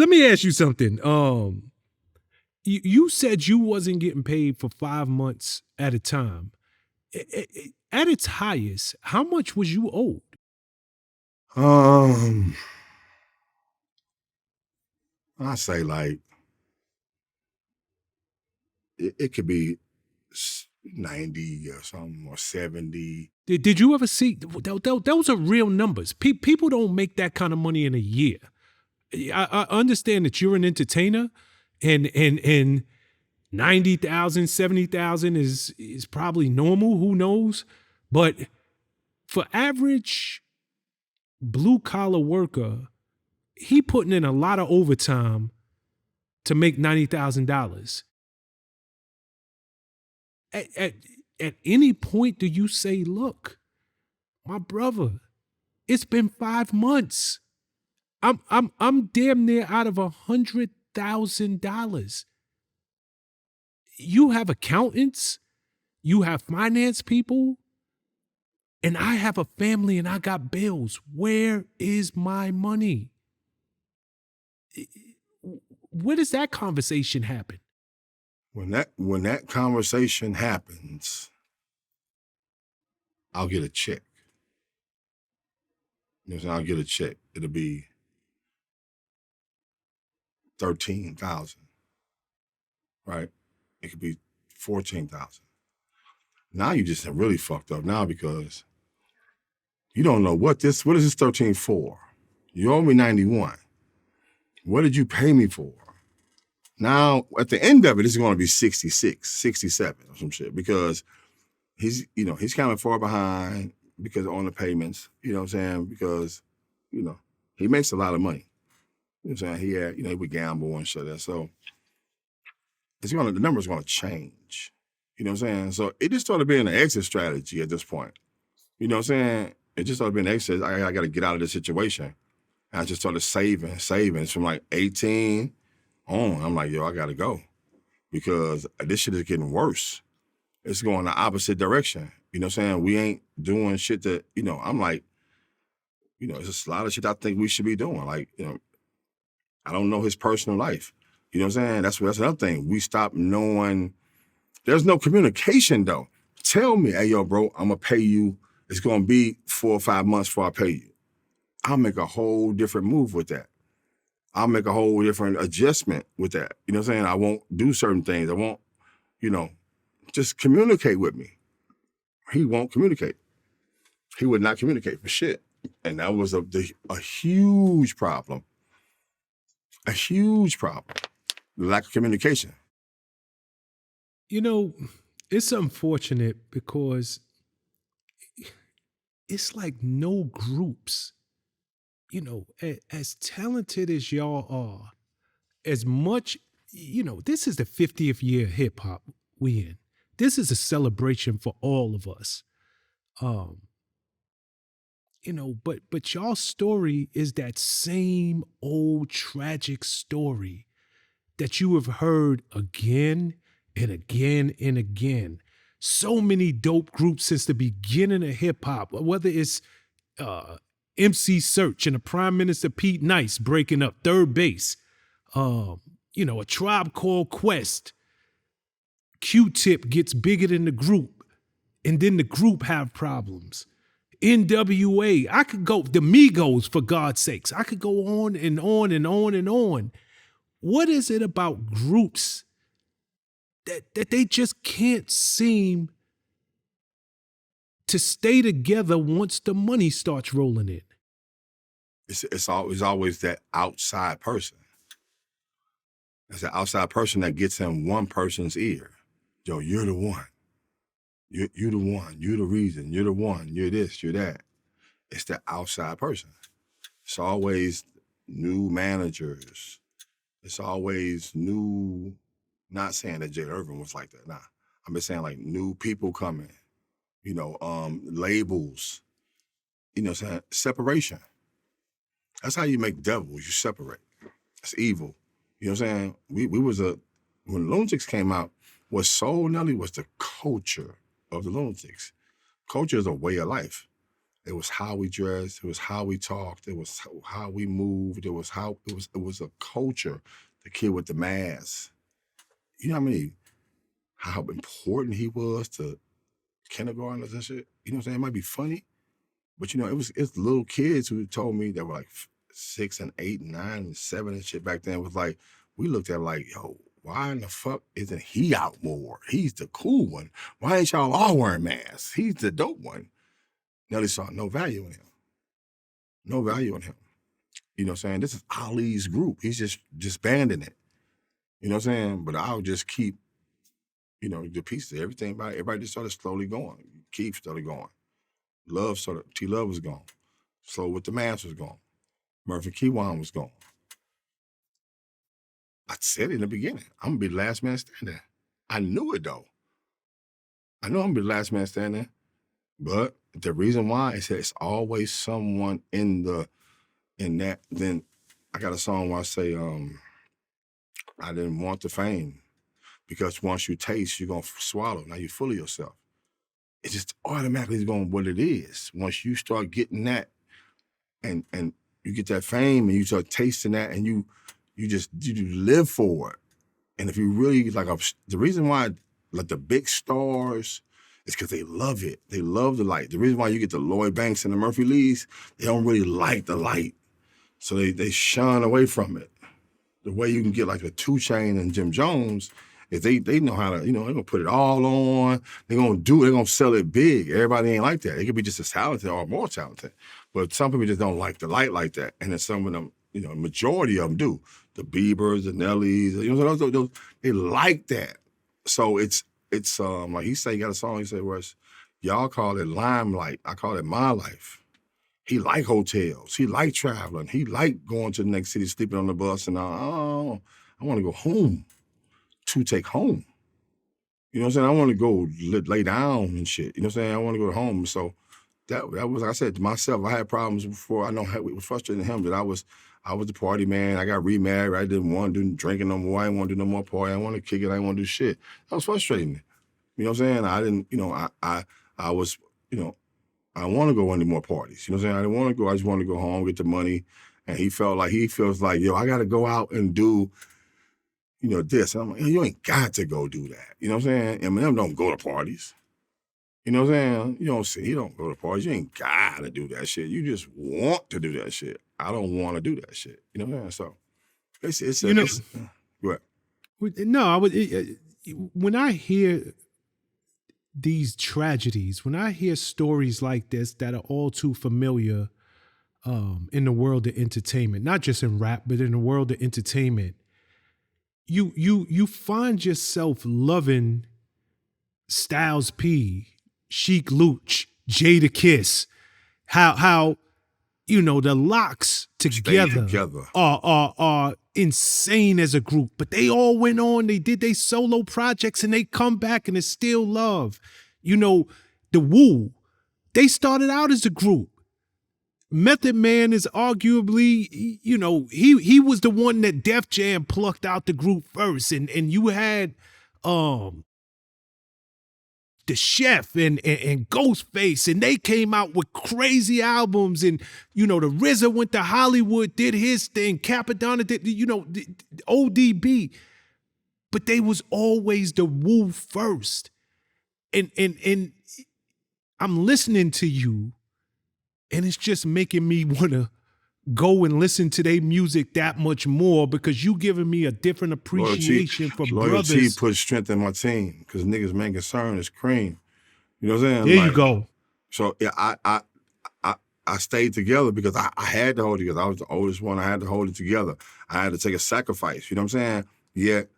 let me ask you something. You said you wasn't getting paid for 5 months at a time. At its highest, how much was you owed? Um, I say like it could be 90 or something or 70. Did you ever see those are real numbers. People don't make that kind of money in a year. I understand that you're an entertainer and 90,000, 70,000 is probably normal, who knows? But for average blue collar worker, he putting in a lot of overtime to make $90,000. At any point do you say, look, my brother, it's been 5 months. I'm damn near out of $100,000. You have accountants, you have finance people, and I have a family and I got bills. Where is my money? Where does that conversation happen? When that conversation happens, I'll get a check. You know what I'm saying? I'll get a check. It'll be 13,000, right? It could be 14,000. Now you just really fucked up now because you don't know what is this 13 for? You owe me 91. What did you pay me for? Now, at the end of it, it's going to be 66, 67 or some shit because he's kind of far behind because on the payments, you know what I'm saying? Because, he makes a lot of money. You know what I'm saying? He would gamble and shit. So the number's going to change. You know what I'm saying? So it just started being an exit strategy at this point. You know what I'm saying? It just started being an exit. I got to get out of this situation. And I just started saving from like 18 on. I'm like, yo, I got to go because this shit is getting worse. It's going the opposite direction. You know what I'm saying? We ain't doing shit that, I'm like, it's just a lot of shit I think we should be doing. Like, I don't know his personal life. You know what I'm saying? That's another thing. We stopped knowing. There's no communication though. Tell me, hey, yo, bro, I'm going to pay you. It's going to be 4 or 5 months before I pay you. I'll make a whole different move with that. I'll make a whole different adjustment with that. You know what I'm saying? I won't do certain things. I won't, just communicate with me. He won't communicate. He would not communicate for shit. And that was a huge problem. A huge problem. The lack of communication. It's unfortunate because it's like no groups, as talented as y'all are, as much, this is the 50th year of hip hop we in. This is a celebration for all of us. But y'all's story is that same old tragic story that you have heard again and again and again. So many dope groups since the beginning of hip hop, whether it's MC Search and the Prime Minister Pete Nice breaking up Third Base, a Tribe Called Quest. Q-Tip gets bigger than the group, and then the group have problems. NWA, I could go, the Migos, for God's sakes. I could go on and on and on and on. What is it about groups that they just can't seem to stay together once the money starts rolling in? It's always that outside person. It's the outside person that gets in one person's ear. Yo, you're the one. You're the one. You're the reason. You're the one. You're this. You're that. It's the outside person. It's always new managers. It's always new. Not saying that Jay Irvin was like that. Nah, I'm just saying like new people coming. Labels. Separation. That's how you make devils. You separate. It's evil. You know what I'm saying? When Lunatics came out, what sold Nelly was the culture of the Lunatics. Culture is a way of life. It was how we dressed. It was how we talked. It was how we moved. It was a culture. The kid with the mask. You know how important he was to kindergartners and shit. You know what I'm saying? It might be funny, but it's little kids who told me that were like 6 and 8 and 9 and 7 and shit back then. It was like, we looked at it like, yo, why in the fuck isn't he out more? He's the cool one. Why ain't y'all all wearing masks? He's the dope one. Nelly saw no value in him. No value in him. You know what I'm saying? This is Ali's group. He's just disbanding it. You know what I'm saying? But I'll just keep, the pieces, everything about it. Everybody just started slowly going. Keith started going. T-Love was gone. Slow with the Mask was gone. Murphy Keywan was gone. I said it in the beginning, I'm gonna be the last man standing. I knew it though. I know I'm gonna be the last man standing, but the reason why is that it's always someone in that. Then I got a song where I say, I didn't want the fame because once you taste, you're gonna swallow. Now you're full of yourself. It just automatically is going what it is. Once you start getting that, and you get that fame, and you start tasting that, and you live for it. And if you really the reason why like the big stars is because they love it. They love the light. The reason why you get the Lloyd Banks and the Murphy Lees, they don't really like the light, so they shun away from it. The way you can get like a 2 Chainz and Jim Jones is they know how to, they're gonna put it all on. They're gonna sell it big. Everybody ain't like that. It could be just as talented or more talented. But some people just don't like the light like that. And then some of them, majority of them do. The Biebers, the Nellys, those, they like that. So it's like he got a song, he said, y'all call it limelight. I call it my life. He like hotels. He like traveling. He like going to the next city, sleeping on the bus, and I want to go home to take home. You know what I'm saying? I want to go lay down and shit. You know what I'm saying? I want to go home. So that was, like I said to myself, I had problems before. I know it was frustrating him that I was the party man. I got remarried. I didn't want to do drinking no more. I didn't want to do no more party. I didn't want to kick it. I didn't want to do shit. That was frustrating. You know what I'm saying? I didn't, I was, I don't want to go any more parties. You know what I'm saying? I didn't want to go. I just wanted to go home, get the money. And he feels like, yo, I got to go out and do, this. And I'm like, you ain't got to go do that. You know what I'm saying? Eminem don't go to parties. You know what I'm saying? He don't go to parties. You ain't got to do that shit. You just want to do that shit. I don't want to do that shit. You know what I'm saying? So it's what? No, I would. When I hear these tragedies, when I hear stories like this that are all too familiar in the world of entertainment, not just in rap, but in the world of entertainment, you find yourself loving Styles P, Chic Luch, Jada Kiss, how the Locks together are insane as a group, but they all went on, they did their solo projects and they come back and it's still love. The Wu, they started out as a group. Method Man is arguably, he was the one that Def Jam plucked out the group first. And you had the Chef and Ghostface, and they came out with crazy albums. And, the RZA went to Hollywood, did his thing. Capadonna did, ODB. But they was always the Wu first. And I'm listening to you, and it's just making me want to go and listen to their music that much more because you giving me a different appreciation for brothers. Loyalty puts strength in my team because niggas main concern is cream. You know what I'm saying? There you go. So yeah, I stayed together because I had to hold it together. I was the oldest one. I had to hold it together. I had to take a sacrifice. You know what I'm saying? Yet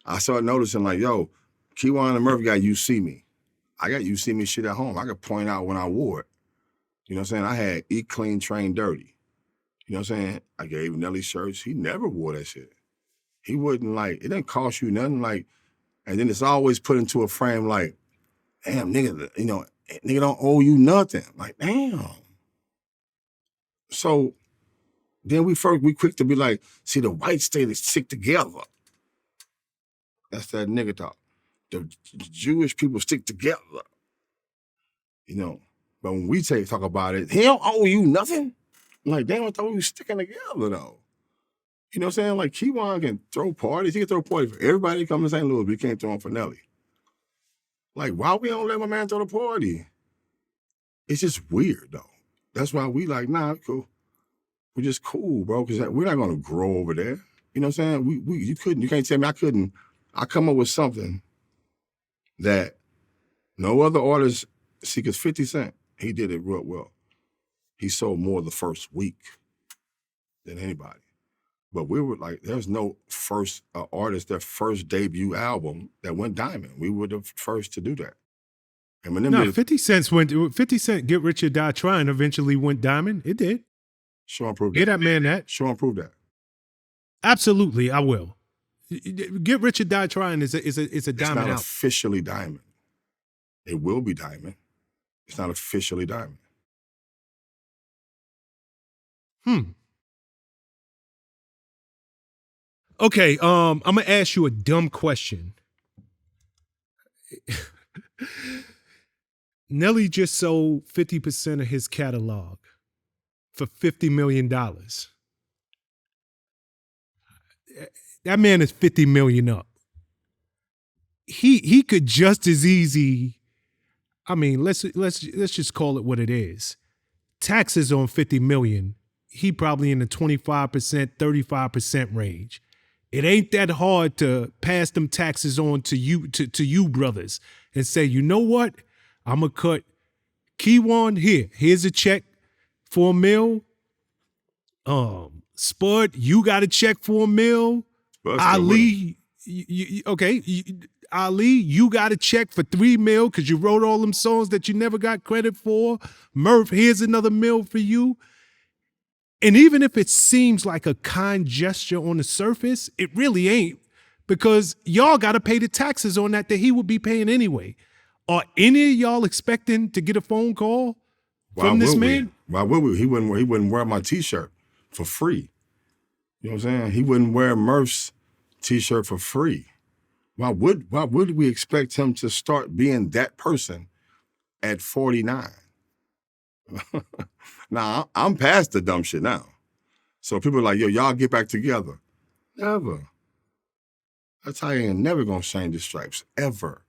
I started noticing like, yo, Keywan and Murphy got You See Me. I got You See Me shit at home. I could point out when I wore it. You know what I'm saying? I had Eat Clean, Train Dirty. You know what I'm saying? I gave Nelly shirts. He never wore that shit. He wouldn't it didn't cost you nothing and then it's always put into a frame like, damn, nigga, nigga don't owe you nothing. Like, damn. So then we quick to be like, see, the white state is stick together. That's that nigga talk. The Jewish people stick together. But when we talk about it, he don't owe you nothing. I'm like, damn, I thought we were sticking together though. You know what I'm saying? Like Keywan can throw parties. He can throw parties for everybody that comes to St. Louis, but he can't throw them for Nelly. Like, why we don't let my man throw the party? It's just weird though. That's why we like, nah, cool. We're just cool, bro, because we're not gonna grow over there. You know what I'm saying? You can't tell me I couldn't. I come up with something that no other artist see, because 50 Cent, he did it real well. He sold more the first week than anybody. But we were like, there's no first artist, their first debut album that went diamond. We were the first to do that. And when no, 50 Cent Get Rich or Die Trying eventually went diamond. It did. Show and prove that. Get that man that. Show and prove that. Absolutely, I will. Get Rich or Die Trying is a diamond. It's not out. Officially diamond. It will be diamond. It's not officially diamond. Okay, I'm gonna ask you a dumb question. Nelly just sold 50% of his catalog for $50 million. That man is 50 million up. He could just as easy. I mean, let's just call it what it is. Taxes on 50 million, he probably in the 25%, 35% range. It ain't that hard to pass them taxes on to you brothers and say, you know what? I'm gonna cut Keywan here. Here's a check for $1 million. Spud, you got a check for $1 million. Ali, Ali, you got a check for $3 million because you wrote all them songs that you never got credit for. Murph, here's another $1 million for you. And even if it seems like a kind gesture on the surface, it really ain't, because y'all got to pay the taxes on that he would be paying anyway. Are any of y'all expecting to get a phone call from this man? Why would we? He wouldn't wear my T-shirt for free. You know what I'm saying? He wouldn't wear Murph's T-shirt for free. Why would we expect him to start being that person at 49? Now, I'm past the dumb shit now. So people are like, yo, y'all get back together. Never. That's how he ain't never gonna change his stripes, ever.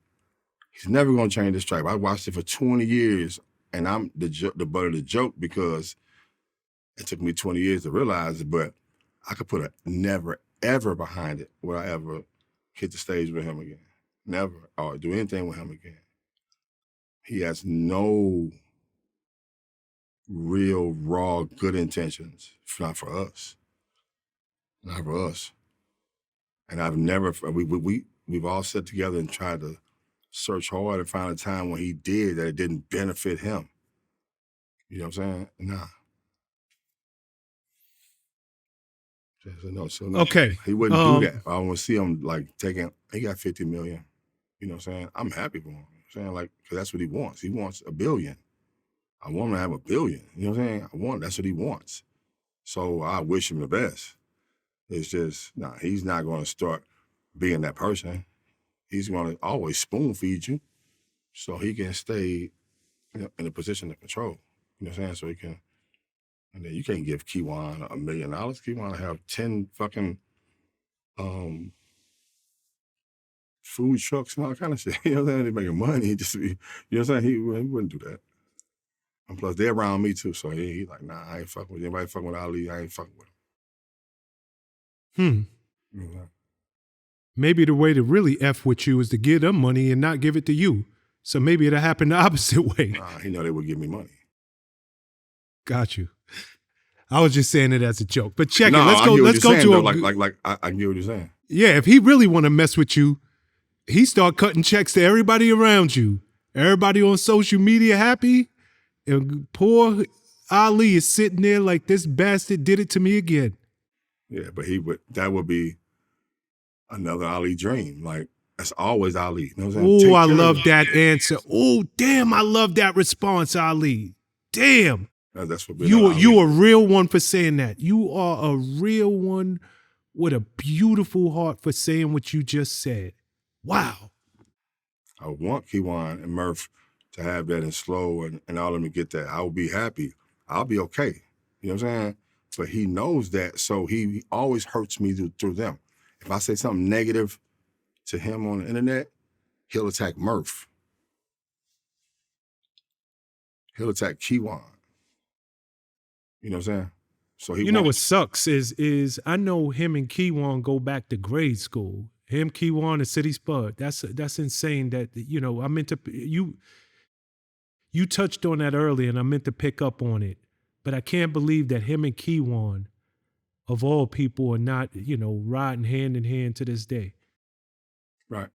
He's never gonna change his stripe. I watched it for 20 years, and I'm the butt of the joke because it took me 20 years to realize it, but I could put a never, ever behind it would I ever hit the stage with him again. Never, or do anything with him again. He has no real, raw, good intentions, not for us. Not for us. And I've never, we've all sat together and tried to search hard and find a time when he did that it didn't benefit him. You know what I'm saying? Nah. So no. Okay. He wouldn't do that. I want to see him like he got 50 million. You know what I'm saying? I'm happy for him. You know what I'm saying? Like, because that's what he wants. He wants $1 billion. I want him to have $1 billion. You know what I'm saying? That's what he wants. So I wish him the best. It's just, he's not going to start being that person. He's going to always spoon feed you so he can stay in a position of control. You know what I'm saying? So he can, and then you can't give Keywan $1 million. Keywan have 10 fucking food trucks and all kind of shit. You know what I'm saying? They're making money. You know what I'm saying? He wouldn't do that. And plus, they're around me too. So he like, nah, I ain't fucking with anybody fucking with Ali. I ain't fucking with him. Mm-hmm. Maybe the way to really F with you is to give them money and not give it to you. So maybe it'll happen the opposite way. Nah, he know they would give me money. Got you. I was just saying it as a joke. But check it. Let's go to though, like I get what you're saying. Yeah, if he really want to mess with you, he start cutting checks to everybody around you. Everybody on social media happy. And poor Ali is sitting there like, this bastard did it to me again. Yeah, but that would be another Ali dream. Like, that's always Ali. You know what I'm saying? Oh, I love that answer. Oh, damn, I love that response, Ali. Damn. That's what you a real one for saying that. You are a real one with a beautiful heart for saying what you just said. Wow. I want Keywan and Murph to have that in slow and all of me get that. I will be happy. I'll be okay. You know what I'm saying? But he knows that, so he always hurts me through them. If I say something negative to him on the internet, he'll attack Murph. He'll attack Kiwan. You know what I'm saying? So he You know what sucks is I know him and Kiwan go back to grade school. Him, Kiwan, and City Spud. That's insane. That I meant to you touched on that earlier, and I meant to pick up on it. But I can't believe that him and Kiwan, of all people, are not riding hand in hand to this day. Right.